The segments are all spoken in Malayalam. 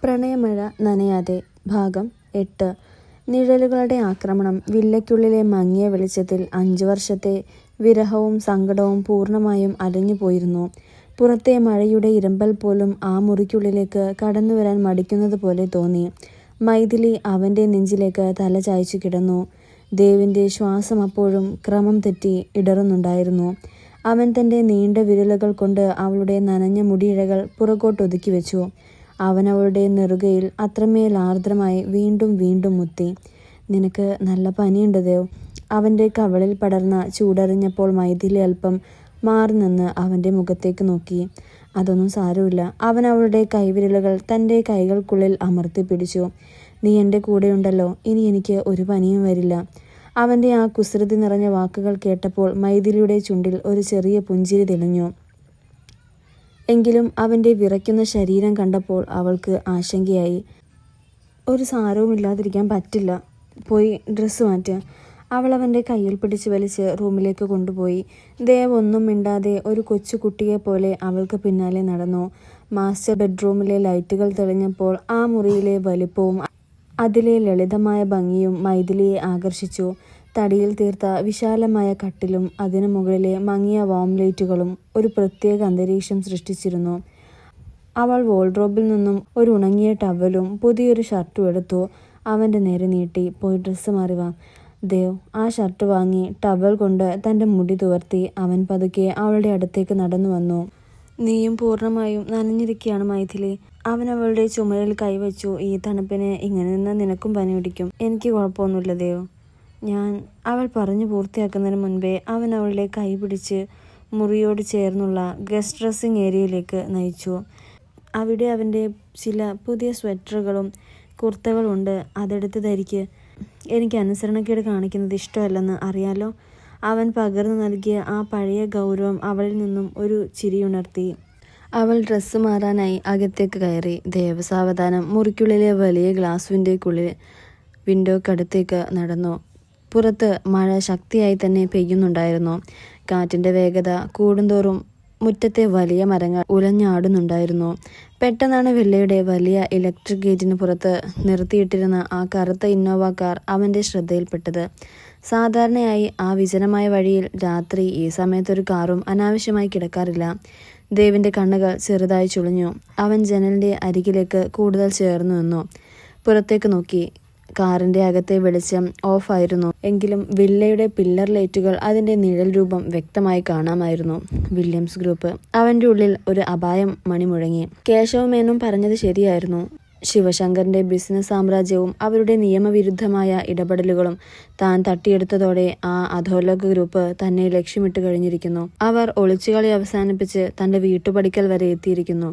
പ്രണയമഴ നനയാതെ ഭാഗം 8. നിഴലുകളുടെ ആക്രമണം. വില്ലയ്ക്കുള്ളിലെ മങ്ങിയ വെളിച്ചത്തിൽ 5 വർഷത്തെ വിരഹവും സങ്കടവും പൂർണ്ണമായും അലിഞ്ഞുപോയിരുന്നു. പുറത്തെ മഴയുടെ ഇരമ്പൽ പോലും ആ മുറിക്കുള്ളിലേക്ക് കടന്നുവരാൻ മടിക്കുന്നത് പോലെ തോന്നി. മൈഥിലി അവൻ്റെ നെഞ്ചിലേക്ക് തല ചായ്ച്ചു കിടന്നു. ദേവിൻ്റെ ശ്വാസം അപ്പോഴും ക്രമം തെറ്റി ഇടറുന്നുണ്ടായിരുന്നു. അവൻ തൻ്റെ നീണ്ട വിരലുകൾ കൊണ്ട് അവളുടെ നനഞ്ഞ മുടിയിഴകൾ പുറകോട്ടൊതുക്കി വെച്ചു. അവൻ അവളുടെ നെറുകയിൽ അത്രമേൽ ആർദ്രമായി വീണ്ടും വീണ്ടും മുത്തി. "നിനക്ക് നല്ല പനിയുണ്ട് ദേവ്." അവൻ്റെ കവിളിൽ പടർന്ന ചൂടറിഞ്ഞപ്പോൾ മൈഥിലി അല്പം മാറി നിന്ന് അവൻ്റെ മുഖത്തേക്ക് നോക്കി. "അതൊന്നും സാരമില്ല." അവൻ അവളുടെ കൈവിരലുകൾ തൻ്റെ കൈകൾക്കുള്ളിൽ അമർത്തി പിടിച്ചു. "നീ എൻ്റെ കൂടെയുണ്ടല്ലോ, ഇനി എനിക്ക് ഒരു പനിയും വരില്ല." അവൻ്റെ ആ കുസൃതി നിറഞ്ഞ വാക്കുകൾ കേട്ടപ്പോൾ മൈഥിലിയുടെ ചുണ്ടിൽ ഒരു ചെറിയ പുഞ്ചിരി തെളിഞ്ഞു. എങ്കിലും അവൻ്റെ വിറയ്ക്കുന്ന ശരീരം കണ്ടപ്പോൾ അവൾക്ക് ആശങ്കയായി. "ഒരു സാരവുമില്ലാതിരിക്കാൻ പറ്റില്ല. പോയി ഡ്രസ്സ് മാറ്റ്." അവൾ അവൻ്റെ കയ്യിൽ പിടിച്ച് വലിച്ച് റൂമിലേക്ക് കൊണ്ടുപോയി. ദേവ് ഒന്നും മിണ്ടാതെ ഒരു കൊച്ചു കുട്ടിയെപ്പോലെ അവൾക്ക് പിന്നാലെ നടന്നു. മാസ്റ്റർ ബെഡ്റൂമിലെ ലൈറ്റുകൾ തെളിഞ്ഞപ്പോൾ ആ മുറിയിലെ വലിപ്പവും അതിലെ ലളിതമായ ഭംഗിയും മൈഥിലിയെ ആകർഷിച്ചു. തടിയിൽ തീർത്ത വിശാലമായ കട്ടിലും അതിനു മുകളിലെ മങ്ങിയ വാം ലൈറ്റുകളും ഒരു പ്രത്യേക അന്തരീക്ഷം സൃഷ്ടിച്ചിരുന്നു. അവൾ വാർഡ്രോബിൽ നിന്നും ഒരു ഉണങ്ങിയ ടവലും പുതിയൊരു ഷർട്ടും എടുത്തു അവൻ്റെ നേരെ നീട്ടി. "പോയി ഡ്രസ്സ് മാറി വാ." ദേവ് ആ ഷർട്ട് വാങ്ങി ടവൽ കൊണ്ട് തൻ്റെ മുടി തുവർത്തി. അവൻ പതുക്കെ അവളുടെ അടുത്തേക്ക് നടന്നു വന്നു. "നീയും പൂർണ്ണമായും നനഞ്ഞിരിക്കുകയാണ് മൈഥിലി." അവൻ അവളുടെ ചുമലിൽ കൈവച്ചു. "ഈ തണുപ്പിന് ഇങ്ങനെ നിന്ന് നിനക്കും പനി പിടിക്കും." "എനിക്ക് കുഴപ്പമൊന്നുമില്ല ദേവ്." അവൾ പറഞ്ഞു പൂർത്തിയാക്കുന്നതിന് മുൻപേ അവൻ അവളുടെ കൈ പിടിച്ച് മുറിയോട് ചേർന്നുള്ള ഗസ്റ്റ് ഡ്രസ്സിംഗ് ഏരിയയിലേക്ക് നയിച്ചു. അവിടെ അവൻ്റെ ചില പുതിയ സ്വെറ്ററുകളും കുർത്തകളും ഉണ്ട്. "അതെടുത്ത് ധരിക്ക്. എനിക്ക് അനുസരണക്കേട് കാണിക്കുന്നത് ഇഷ്ടമല്ലെന്ന് അറിയാലോ." അവൻ പകർന്നു നൽകിയ ആ പഴയ ഗൗരവം അവളിൽ നിന്നും ഒരു ചിരിയുണർത്തി. അവൾ ഡ്രസ്സ് മാറാനായി അകത്തേക്ക് കയറി. ദേവ് സാവധാനം മുറിക്കുള്ളിലെ വലിയ ഗ്ലാസ് വിൻഡോക്കടുത്തേക്ക് നടന്നു. പുറത്ത് മഴ ശക്തിയായി തന്നെ പെയ്യുന്നുണ്ടായിരുന്നു. കാറ്റിൻ്റെ വേഗത കൂടുന്തോറും മുറ്റത്തെ വലിയ മരങ്ങൾ ഉലഞ്ഞാടുന്നുണ്ടായിരുന്നു. പെട്ടെന്നാണ് വില്ലയുടെ വലിയ ഇലക്ട്രിക് ഗേറ്റിന് പുറത്ത് നിർത്തിയിട്ടിരുന്ന ആ കറുത്ത ഇന്നോവ കാർ അവൻ്റെ ശ്രദ്ധയിൽപ്പെട്ടത്. സാധാരണയായി ആ വിജനമായ വഴിയിൽ രാത്രി ഈ സമയത്തൊരു കാറും അനാവശ്യമായി കിടക്കാറില്ല. ദേവിൻ്റെ കണ്ണുകൾ ചെറുതായി ചുളിഞ്ഞു. അവൻ ജനലിൻ്റെ അരികിലേക്ക് കൂടുതൽ ചേർന്നു നിന്നു. പുറത്തേക്ക് നോക്കി. കാറിൻ്റെ അകത്തെ വെളിച്ചം ഓഫായിരുന്നു. എങ്കിലും വില്ലയുടെ പില്ലർ ലൈറ്റുകൾ അതിൻ്റെ നിഴൽ രൂപം വ്യക്തമായി കാണാമായിരുന്നു. Williams group. അവൻ്റെ ഉള്ളിൽ ഒരു അപായം മണി മുഴങ്ങി. കേശവ മേനോൻ പറഞ്ഞത് ശരിയായിരുന്നു. ശിവശങ്കറിൻ്റെ ബിസിനസ് സാമ്രാജ്യവും അവരുടെ നിയമവിരുദ്ധമായ ഇടപെടലുകളും താൻ തട്ടിയെടുത്തതോടെ ആ അധോലോക ഗ്രൂപ്പ് തന്നെ ലക്ഷ്യമിട്ട് കഴിഞ്ഞിരിക്കുന്നു. അവർ ഒളിച്ചുകളി അവസാനിപ്പിച്ച് തൻ്റെ വീട്ടുപടിക്കൽ വരെ എത്തിയിരിക്കുന്നു.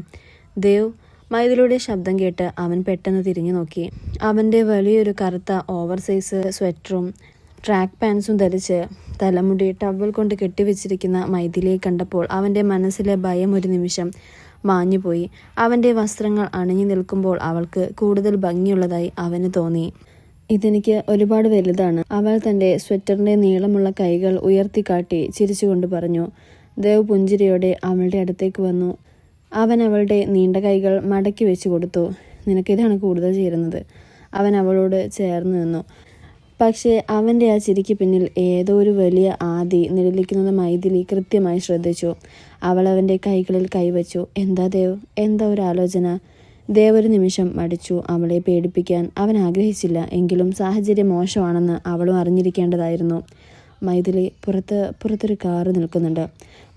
ദേവ്. മൈഥിലിയുടെ ശബ്ദം കേട്ട് അവൻ പെട്ടെന്ന് തിരിഞ്ഞു നോക്കി. അവൻ്റെ വലിയൊരു കറുത്ത ഓവർസൈസ് സ്വെറ്ററും ട്രാക്ക് പാൻസും ധരിച്ച് തലമുടി ടവൽ കൊണ്ട് കെട്ടിവെച്ചിരിക്കുന്ന മൈഥിലിയെ കണ്ടപ്പോൾ അവൻ്റെ മനസ്സിലെ ഭയം ഒരു നിമിഷം മാഞ്ഞുപോയി. അവൻ്റെ വസ്ത്രങ്ങൾ അണിഞ്ഞു നിൽക്കുമ്പോൾ അവൾക്ക് കൂടുതൽ ഭംഗിയുള്ളതായി അവന് തോന്നി. "ഇതെനിക്ക് ഒരുപാട് വലുതാണ്." അവൾ തൻ്റെ സ്വെറ്ററിൻ്റെ നീളമുള്ള കൈകൾ ഉയർത്തിക്കാട്ടി ചിരിച്ചുകൊണ്ട് പറഞ്ഞു. ദേവ് പുഞ്ചിരിയോടെ അവളുടെ അടുത്തേക്ക് വന്നു. അവൻ അവളുടെ നീണ്ട കൈകൾ മടക്കി വെച്ചു കൊടുത്തു. "നിനക്കിതാണ് കൂടുതൽ ചേരുന്നത്." അവൻ അവളോട് ചേർന്ന് നിന്നു. പക്ഷേ അവൻ്റെ ആ ചിരിക്ക് പിന്നിൽ ഏതോ ഒരു വലിയ ആദി നിഴലിക്കുന്നത് മൈഥിലി കൃത്യമായി ശ്രദ്ധിച്ചു. അവൾ അവൻ്റെ കൈകളിൽ കൈവച്ചു. "എന്താ ദേവ്, എന്താ ഒരു ആലോചന?" ദേവ് ഒരു നിമിഷം മടിച്ചു. അവളെ പേടിപ്പിക്കാൻ അവൻ ആഗ്രഹിച്ചില്ല. എങ്കിലും സാഹചര്യം മോശമാണെന്ന് അവളും അറിഞ്ഞിരിക്കേണ്ടതായിരുന്നു. "മൈഥിലി, പുറത്തൊരു കാറ് നിൽക്കുന്നുണ്ട്."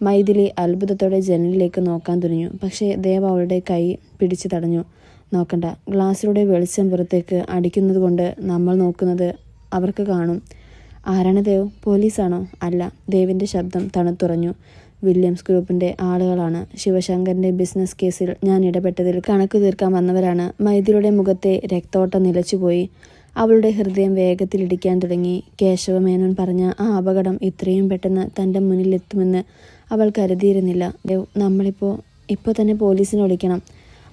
മൈഥിലി അത്ഭുതത്തോടെ ജനലിലേക്ക് നോക്കാൻ തുനിഞ്ഞു. പക്ഷേ ദേവ് അവളുടെ കൈ പിടിച്ച് തടഞ്ഞു. "നോക്കണ്ട. ഗ്ലാസിലൂടെ വെളിച്ചം പുറത്തേക്ക് അടിക്കുന്നത് കൊണ്ട് നമ്മൾ നോക്കുന്നത് അവർക്ക് കാണും." "ആരാണ് ദേവ്? പോലീസാണോ?" "അല്ല." ദേവിൻ്റെ ശബ്ദം തണുത്തുറഞ്ഞു. "വില്യംസ് ഗ്രൂപ്പിൻ്റെ ആളുകളാണ്. ശിവശങ്കറിൻ്റെ ബിസിനസ് കേസിൽ ഞാൻ ഇടപെട്ടതിൽ കണക്ക് തീർക്കാൻ വന്നവരാണ്." മൈഥിലിയുടെ മുഖത്തെ രക്തോട്ടം നിലച്ചുപോയി. അവളുടെ ഹൃദയം വേഗത്തിലിടിക്കാൻ തുടങ്ങി. കേശവ മേനോൻ പറഞ്ഞ ആ അപകടം ഇത്രയും പെട്ടെന്ന് തൻ്റെ മുന്നിലെത്തുമെന്ന് അവൾ കരുതിയിരുന്നില്ല. "ദേവ്, നമ്മളിപ്പോൾ തന്നെ പോലീസിനെ വിളിക്കണം."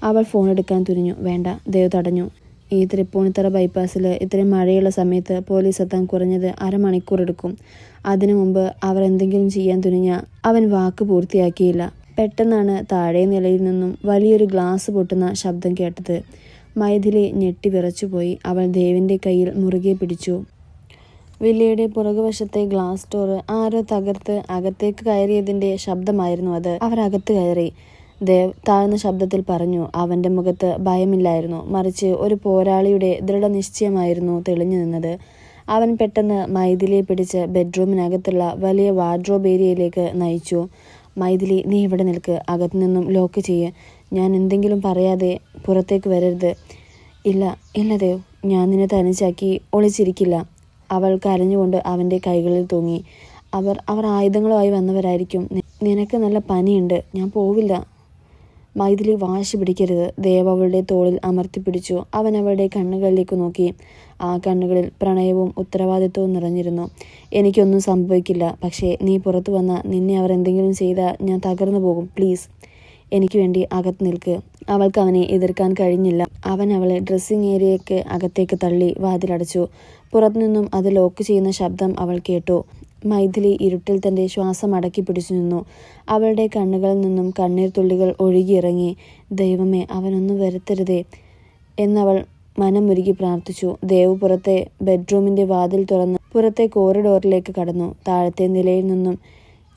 അവൾ ഫോൺ എടുക്കാൻ തുനിഞ്ഞു. "വേണ്ട." ദേവ് തടഞ്ഞു. "ഈ തൃപ്പൂണിത്തറ ബൈപ്പാസിൽ ഇത്രയും മഴയുള്ള സമയത്ത് പോലീസ് എത്താൻ കുറഞ്ഞത് അരമണിക്കൂർ എടുക്കും. അതിനു മുമ്പ് അവർ എന്തെങ്കിലും ചെയ്യാൻ തുനിഞ്ഞാൽ." അവൻ വാക്ക് പൂർത്തിയാക്കിയില്ല. പെട്ടെന്നാണ് താഴെ നിലയിൽ നിന്നും വലിയൊരു ഗ്ലാസ് പൊട്ടുന്ന ശബ്ദം കേട്ടത്. മൈഥിലി ഞെട്ടി വിറച്ചുപോയി. അവൾ ദേവിൻ്റെ കയ്യിൽ മുറുകെ പിടിച്ചു. വില്ലയുടെ പുറകുവശത്തെ ഗ്ലാസ് ഡോർ ആരോ തകർത്ത് അകത്തേക്ക് കയറിയതിൻ്റെ ശബ്ദമായിരുന്നു അത്. അവർ അകത്ത് കയറി. ദേവ് താഴ്ന്ന ശബ്ദത്തിൽ പറഞ്ഞു. അവൻ്റെ മുഖത്ത് ഭയമില്ലായിരുന്നു, മറിച്ച് ഒരു പോരാളിയുടെ ദൃഢനിശ്ചയമായിരുന്നു തെളിഞ്ഞു നിന്നത്. അവൻ പെട്ടെന്ന് മൈഥിലിയെ പിടിച്ച് ബെഡ്റൂമിനകത്തുള്ള വലിയ വാർഡ്രോബ് ഏരിയയിലേക്ക് നയിച്ചു. മൈഥിലി, നീ ഇവിടെ നിൽക്ക്. അകത്തു നിന്നും ലോക്ക് ചെയ്യ്. ഞാൻ എന്തെങ്കിലും പറയാതെ പുറത്തേക്ക് വരരുത്. ഇല്ല ഇല്ല ദേവ്, ഞാൻ നിന്നെ തനിച്ചാക്കി ഒളിച്ചിരിക്കില്ല. അവൾ കരഞ്ഞുകൊണ്ട് അവൻ്റെ കൈകളിൽ തൂങ്ങി. അവർ ആയുധങ്ങളുമായി വന്നവരായിരിക്കും. നിനക്ക് നല്ല പനിയുണ്ട്, ഞാൻ പോവില്ല. മൈഥിലി വാശി പിടിക്കരുത്. ദേവ് അവളുടെ തോളിൽ അമർത്തിപ്പിടിച്ചു. അവൻ അവളുടെ കണ്ണുകളിലേക്ക് നോക്കി. ആ കണ്ണുകളിൽ പ്രണയവും ഉത്തരവാദിത്വവും നിറഞ്ഞിരുന്നു. എനിക്കൊന്നും സംഭവിക്കില്ല, പക്ഷേ നീ പുറത്തു വന്നാൽ നിന്നെ അവർ എന്തെങ്കിലും ചെയ്താൽ ഞാൻ തകർന്നു പോകും. പ്ലീസ്, എനിക്ക് വേണ്ടി അകത്ത് നിൽക്ക്. അവൾക്ക് അവനെ എതിർക്കാൻ കഴിഞ്ഞില്ല. അവൻ അവളെ ഡ്രസ്സിംഗ് ഏരിയയ്ക്ക് അകത്തേക്ക് തള്ളി വാതിലടച്ചു. പുറത്തുനിന്നും അത് ലോക്ക് ചെയ്യുന്ന ശബ്ദം അവൾ കേട്ടു. മൈഥിലി ഇരുട്ടിൽ തൻ്റെ ശ്വാസം അടക്കി പിടിച്ചു നിന്നു. അവളുടെ കണ്ണുകളിൽ നിന്നും കണ്ണീർ തുള്ളികൾ ഒഴുകിയിറങ്ങി. ദൈവമേ, അവനൊന്നും വരുത്തരുതേ എന്നവൾ മനമുരുകി പ്രാർത്ഥിച്ചു. ദേവ് പുറത്തെ ബെഡ്റൂമിൻ്റെ വാതിൽ തുറന്ന് പുറത്തെ കോറിഡോറിലേക്ക് കടന്നു. താഴത്തെ നിലയിൽ നിന്നും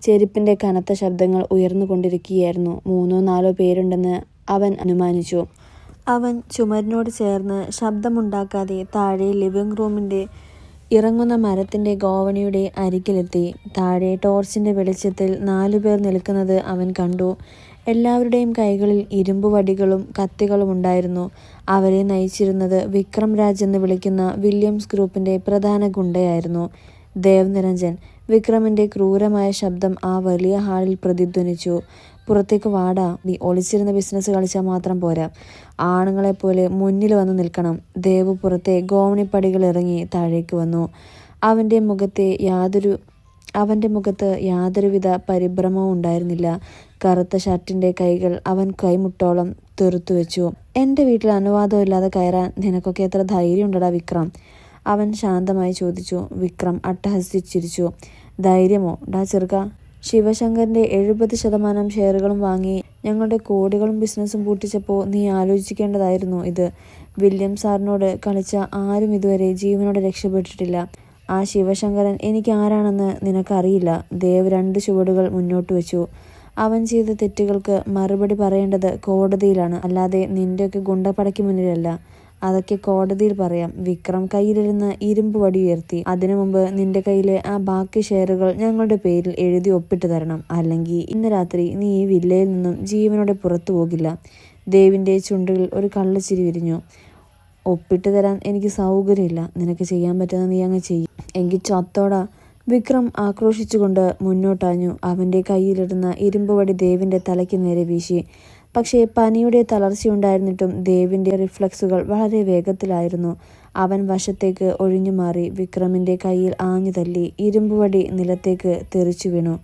ചെരുപ്പിൻ്റെ കനത്ത ശബ്ദങ്ങൾ ഉയർന്നുകൊണ്ടിരിക്കുകയായിരുന്നു. 3-4 പേരുണ്ടെന്ന് അവൻ അനുമാനിച്ചു. അവൻ ചുമരിനോട് ചേർന്ന് ശബ്ദമുണ്ടാക്കാതെ താഴെ ലിവിംഗ് റൂമിൻ്റെ ഇറങ്ങുന്ന മരത്തിൻ്റെ ഗോവണിയുടെ അരികിലെത്തി. താഴെ ടോർച്ചിൻ്റെ വെളിച്ചത്തിൽ 4 പേർ നിൽക്കുന്നത് അവൻ കണ്ടു. എല്ലാവരുടെയും കൈകളിൽ ഇരുമ്പ് വടികളും കത്തികളും ഉണ്ടായിരുന്നു. അവരെ നയിച്ചിരുന്നത് വിക്രം രാജ് എന്ന് വിളിക്കുന്ന വില്യംസ് ഗ്രൂപ്പിൻ്റെ പ്രധാന ഗുണ്ടയായിരുന്നു ദേവ് നിരഞ്ജൻ. വിക്രമിൻ്റെ ക്രൂരമായ ശബ്ദം ആ വലിയ ഹാളിൽ പ്രതിധ്വനിച്ചു. പുറത്തേക്ക് വാടാ, നീ ഒളിച്ചിരുന്ന ബിസിനസ് കളിച്ചാൽ മാത്രം പോരാ, ആണുങ്ങളെപ്പോലെ മുന്നിൽ വന്ന് നിൽക്കണം. ദേവ് പുറത്തെ ഗോവണിപ്പടികൾ ഇറങ്ങി താഴേക്ക് വന്നു. അവൻ്റെ മുഖത്ത് യാതൊരുവിധ പരിഭ്രമവും ഉണ്ടായിരുന്നില്ല. കറുത്ത ഷർട്ടിൻ്റെ കൈകൾ അവൻ കൈമുട്ടോളം തെറുത്തു വെച്ചു. എൻ്റെ വീട്ടിൽ അനുവാദമില്ലാതെ കയറാൻ നിനക്കൊക്കെ എത്ര ധൈര്യം ഉണ്ടടാ വിക്രം? അവൻ ശാന്തമായി ചോദിച്ചു. വിക്രം അട്ടഹസിച്ചിരിച്ചു. ധൈര്യമോ? ഡാ ചെറുക്ക, ശിവശങ്കറിൻ്റെ 70% ഷെയറുകളും വാങ്ങി ഞങ്ങളുടെ കോടികളും ബിസിനസ്സും പൂട്ടിച്ചപ്പോൾ നീ ആലോചിക്കേണ്ടതായിരുന്നു ഇത്. വില്യം സാറിനോട് കളിച്ച ആരും ഇതുവരെ ജീവനോടെ രക്ഷപ്പെട്ടിട്ടില്ല. ആ ശിവശങ്കരൻ എനിക്ക് ആരാണെന്ന് നിനക്കറിയില്ല. ദേവ് 2 ചുവടുകൾ മുന്നോട്ട് വെച്ചു. അവൻ ചെയ്ത തെറ്റുകൾക്ക് മറുപടി പറയേണ്ടത് കോടതിയിലാണ്, അല്ലാതെ നിൻ്റെയൊക്കെ ഗുണ്ടപ്പടയ്ക്ക് മുന്നിലല്ല. അതൊക്കെ കോടതിയിൽ പറയാം. വിക്രം കയ്യിലിരുന്ന് ഇരുമ്പ് വടി ഉയർത്തി. അതിനു മുമ്പ് നിന്റെ കയ്യിലെ ആ ബാക്കി ഷെയറുകൾ ഞങ്ങളുടെ പേരിൽ എഴുതി ഒപ്പിട്ട് തരണം. അല്ലെങ്കിൽ ഇന്ന് രാത്രി നീ ഈ വില്ലയിൽ നിന്നും ജീവനോടെ പുറത്തു പോകില്ല. ദേവിൻ്റെ ചുണ്ടുകളിൽ ഒരു കള്ളച്ചിരി വിരിഞ്ഞു. ഒപ്പിട്ട് തരാൻ എനിക്ക് സൗകര്യമില്ല. നിനക്ക് ചെയ്യാൻ പറ്റുന്ന നീ അങ്ങ് ചെയ്യും. എങ്കിൽ ചത്തോടാ. വിക്രം ആക്രോശിച്ചുകൊണ്ട് മുന്നോട്ടാഞ്ഞു. അവൻ്റെ കയ്യിലിരുന്ന ഇരുമ്പ് വടി ദേവിൻ്റെ തലയ്ക്ക് നേരെ വീശി. പക്ഷേ പനിയുടെ തളർച്ചയുണ്ടായിരുന്നിട്ടും ദേവിൻ്റെ റിഫ്ലക്സുകൾ വളരെ വേഗത്തിലായിരുന്നു. അവൻ വശത്തേക്ക് ഒഴിഞ്ഞു മാറി വിക്രമിൻ്റെ കയ്യിൽ ആഞ്ഞു തല്ലി. ഇരുമ്പുവടി നിലത്തേക്ക് തെറിച്ചു വീണു.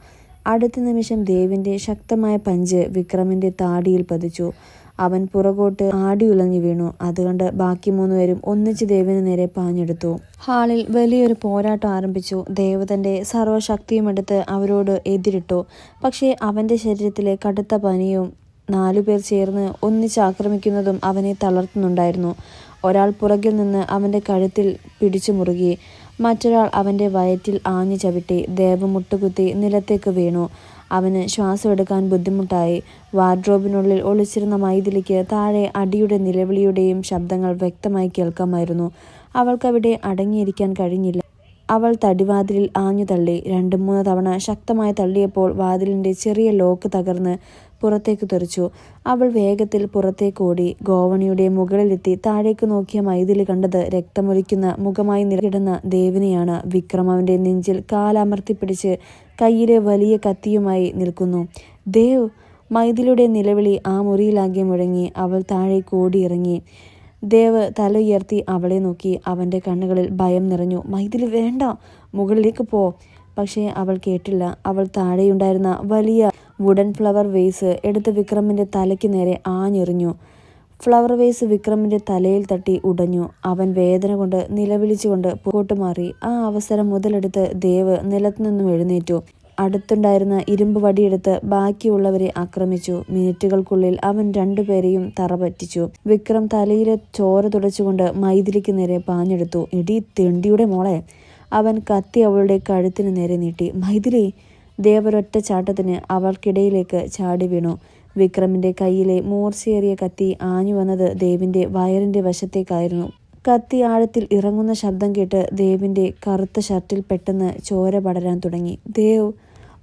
അടുത്ത നിമിഷം ദേവിൻ്റെ ശക്തമായ പഞ്ച് വിക്രമിൻ്റെ താടിയിൽ പതിച്ചു. അവൻ പുറകോട്ട് ആടിയുലഞ്ഞു വീണു. അതുകണ്ട് ബാക്കി 3 പേരും ഒന്നിച്ച് ദേവിന് നേരെ പാഞ്ഞെടുത്തു. ഹാളിൽ വലിയൊരു പോരാട്ടം ആരംഭിച്ചു. ദേവ് തൻ്റെ സർവ്വശക്തിയുമെടുത്ത് അവരോട് എതിരിട്ടു. പക്ഷേ അവൻ്റെ ശരീരത്തിലെ കടുത്ത പനിയും 4 പേർ ചേർന്ന് ഒന്നിച്ച് ആക്രമിക്കുന്നതും അവനെ തളർത്തുന്നുണ്ടായിരുന്നു. ഒരാൾ പുറകിൽ നിന്ന് അവൻ്റെ കഴുത്തിൽ പിടിച്ചു മുറുകി. മറ്റൊരാൾ അവൻ്റെ വയറ്റിൽ ആഞ്ഞു ചവിട്ടി. ദേവ് മുട്ടുകുത്തി നിലത്തേക്ക് വീണു. അവന് ശ്വാസമെടുക്കാൻ ബുദ്ധിമുട്ടായി. വാർഡ്രോബിനുള്ളിൽ ഒളിച്ചിരുന്ന മൈഥിലിക്ക് താഴെ അടിയുടെ നിലവിളിയുടെയും ശബ്ദങ്ങൾ വ്യക്തമായി കേൾക്കാമായിരുന്നു. അവൾക്കവിടെ അടങ്ങിയിരിക്കാൻ കഴിഞ്ഞില്ല. അവൾ തടിവാതിലിൽ ആഞ്ഞു തള്ളി. 2-3 തവണ ശക്തമായി തള്ളിയപ്പോൾ വാതിലിൻ്റെ ചെറിയ ലോക്ക് തകർന്ന് പുറത്തേക്ക് തെറിച്ചു. അവൾ വേഗത്തിൽ പുറത്തേക്ക് ഓടി. ഗോവണിയുടെ മുകളിലെത്തി താഴേക്ക് നോക്കിയ മൈഥിലി കണ്ടത് രക്തമൊലിക്കുന്ന മുഖമായി നിലകിടന്ന ദേവിനെയാണ്. വിക്രം അവൻ്റെ നെഞ്ചിൽ കാലമർത്തിപ്പിടിച്ച് കയ്യിലെ വലിയ കത്തിയുമായി നിൽക്കുന്നു. ദേവ്! മൈഥിലിയുടെ നിലവിളി ആ മുറിയിലാകെ മുഴങ്ങി. അവൾ താഴേക്ക് ഓടിയിറങ്ങി. ദേവ് തല ഉയർത്തി അവളെ നോക്കി. അവൻ്റെ കണ്ണുകളിൽ ഭയം നിറഞ്ഞു. മൈഥിലി, വേണ്ട, മുകളിലേക്ക് പോ. പക്ഷേ അവൾ കേട്ടില്ല. അവൾ താഴെയുണ്ടായിരുന്ന വലിയ വുഡൻ ഫ്ലവർ വേസ് എടുത്ത് വിക്രമിൻ്റെ തലയ്ക്ക് നേരെ ആഞ്ഞെറിഞ്ഞു. ഫ്ലവർ വേസ് വിക്രമിൻ്റെ തലയിൽ തട്ടി ഉടഞ്ഞു. അവൻ വേദന കൊണ്ട് നിലവിളിച്ചുകൊണ്ട് പുറകോട്ട് മാറി. ആ അവസരം മുതലെടുത്ത് ദേവ് നിലത്തുനിന്നും എഴുന്നേറ്റു. അടുത്തുണ്ടായിരുന്ന ഇരുമ്പ് വടിയെടുത്ത് ബാക്കിയുള്ളവരെ ആക്രമിച്ചു. മിനിറ്റുകൾക്കുള്ളിൽ അവൻ രണ്ടുപേരെയും തറപറ്റിച്ചു. വിക്രം തലയിലെ ചോര തുടച്ചുകൊണ്ട് മൈഥിലിക്ക് നേരെ പാഞ്ഞെടുത്തു. "എടീ തെണ്ടിയുടെ മോളെ!" അവൻ കത്തി അവളുടെ കഴുത്തിന് നേരെ നീട്ടി. "മൈഥിലി!" ദേവ് ഒരൊറ്റ ചാട്ടത്തിന് അവൾക്കിടയിലേക്ക് ചാടി വീണു. വിക്രമിന്റെ കയ്യിലെ മൂർച്ചയേറിയ കത്തി ആഞ്ഞു വന്നത് ദേവിന്റെ വയറിന്റെ വശത്തേക്കായിരുന്നു. കത്തി ആഴത്തിൽ ഇറങ്ങുന്ന ശബ്ദം കേട്ട് ദേവിന്റെ കറുത്ത ഷർട്ടിൽ പെട്ടെന്ന് ചോര പടരാൻ തുടങ്ങി. "ദേവ്!"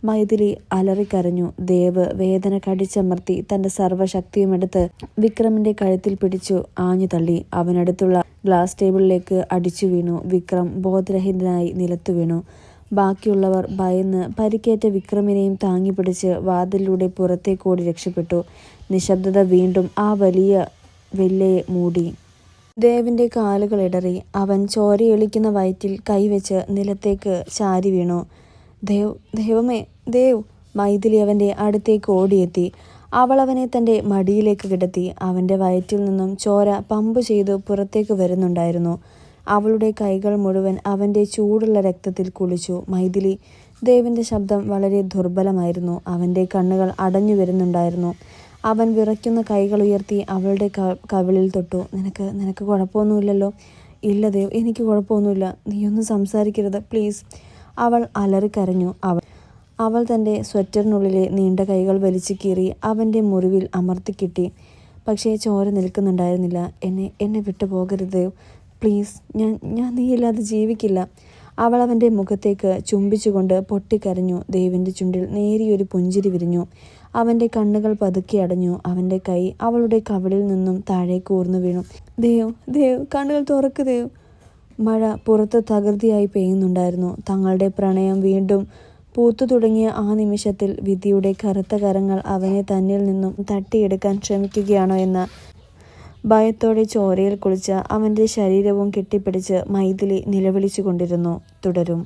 മൈഥിലി അലറിക്കരഞ്ഞു. ദേവ് വേദന കടിച്ചമർത്തി തന്റെ സർവ്വശക്തിയുമെടുത്ത് വിക്രമിന്റെ കഴുത്തിൽ പിടിച്ചു ആഞ്ഞു തള്ളി. അവനടുത്തുള്ള ഗ്ലാസ് ടേബിളിലേക്ക് അടിച്ചു വീണു. വിക്രം ബോധരഹിതനായി നിലത്തു വീണു. ബാക്കിയുള്ളവർ ഭയന്ന് പരിക്കേറ്റ വിക്രമിനെയും താങ്ങിപ്പിടിച്ച് വാതിലിലൂടെ പുറത്തേക്കോടി രക്ഷപ്പെട്ടു. നിശബ്ദത വീണ്ടും ആ വലിയ വില്ലയെ മൂടി. ദേവിന്റെ കാലുകൾ ഇടറി. അവൻ ചോരയൊലിക്കുന്ന വയറ്റിൽ കൈവച്ച് നിലത്തേക്ക് ചാരി വീണു. "ദേവ്! ദൈവമേ! ദേവ്!" മൈഥിലി അവന്റെ അടുത്തേക്ക് ഓടിയെത്തി. അവൾ അവനെ തന്റെ മടിയിലേക്ക് കിടത്തി. അവന്റെ വയറ്റിൽ നിന്നും ചോര പമ്പ് ചെയ്തു പുറത്തേക്ക് വരുന്നുണ്ടായിരുന്നു. അവളുടെ കൈകൾ മുഴുവൻ അവന്റെ ചൂടുള്ള രക്തത്തിൽ കുളിച്ചു. "മൈഥിലി!" ദേവിന്റെ ശബ്ദം വളരെ ദുർബലമായിരുന്നു. അവന്റെ കണ്ണുകൾ അടഞ്ഞു വരുന്നുണ്ടായിരുന്നു. അവൻ വിറയ്ക്കുന്ന കൈകൾ ഉയർത്തി അവളുടെ കവിളിൽ തൊട്ടു. നിനക്ക് കുഴപ്പമൊന്നുമില്ലല്ലോ?" "ഇല്ല ദേവ്, എനിക്ക് കുഴപ്പമൊന്നുമില്ല. നീയൊന്നും സംസാരിക്കരുത് പ്ലീസ്." അവൾ അലറിക്കരഞ്ഞു. അവൾ തൻ്റെ സ്വെറ്ററിനുള്ളിലെ നീണ്ട കൈകൾ വലിച്ചു കീറി അവൻ്റെ മുറിവിൽ അമർത്തിക്കിട്ടി. പക്ഷേ ചോര നിൽക്കുന്നുണ്ടായിരുന്നില്ല. എന്നെ വിട്ടു പോകരുത് ദേവ്, പ്ലീസ്. ഞാൻ നീയില്ലാതെ ജീവിക്കില്ല." അവൾ അവൻ്റെ മുഖത്തേക്ക് ചുംബിച്ചുകൊണ്ട് പൊട്ടിക്കരഞ്ഞു. ദേവിൻ്റെ ചുണ്ടിൽ നേരിയൊരു പുഞ്ചിരി വിരിഞ്ഞു. അവൻ്റെ കണ്ണുകൾ പതുക്കെ അടഞ്ഞു. അവൻ്റെ കൈ അവളുടെ കവിളിൽ നിന്നും താഴേക്ക് ഊർന്നു വീണു. ദേവ്, കണ്ണുകൾ തുറക്ക് ദേവ്." മഴ പുറത്ത് തകൃതിയായി പെയ്യുന്നുണ്ടായിരുന്നു. തങ്ങളുടെ പ്രണയം വീണ്ടും പൂത്തു തുടങ്ങിയ ആ നിമിഷത്തിൽ വിധിയുടെ കറുത്ത കരങ്ങൾ അവനെ തന്നിൽ നിന്നും തട്ടിയെടുക്കാൻ ശ്രമിക്കുകയാണോ എന്ന ഭയത്തോടെ ചോരയിൽ കുളിച്ച അവൻ്റെ ശരീരവും കെട്ടിപ്പിടിച്ച് മൈഥിലി നിലവിളിച്ചു കൊണ്ടിരുന്നു. തുടരും.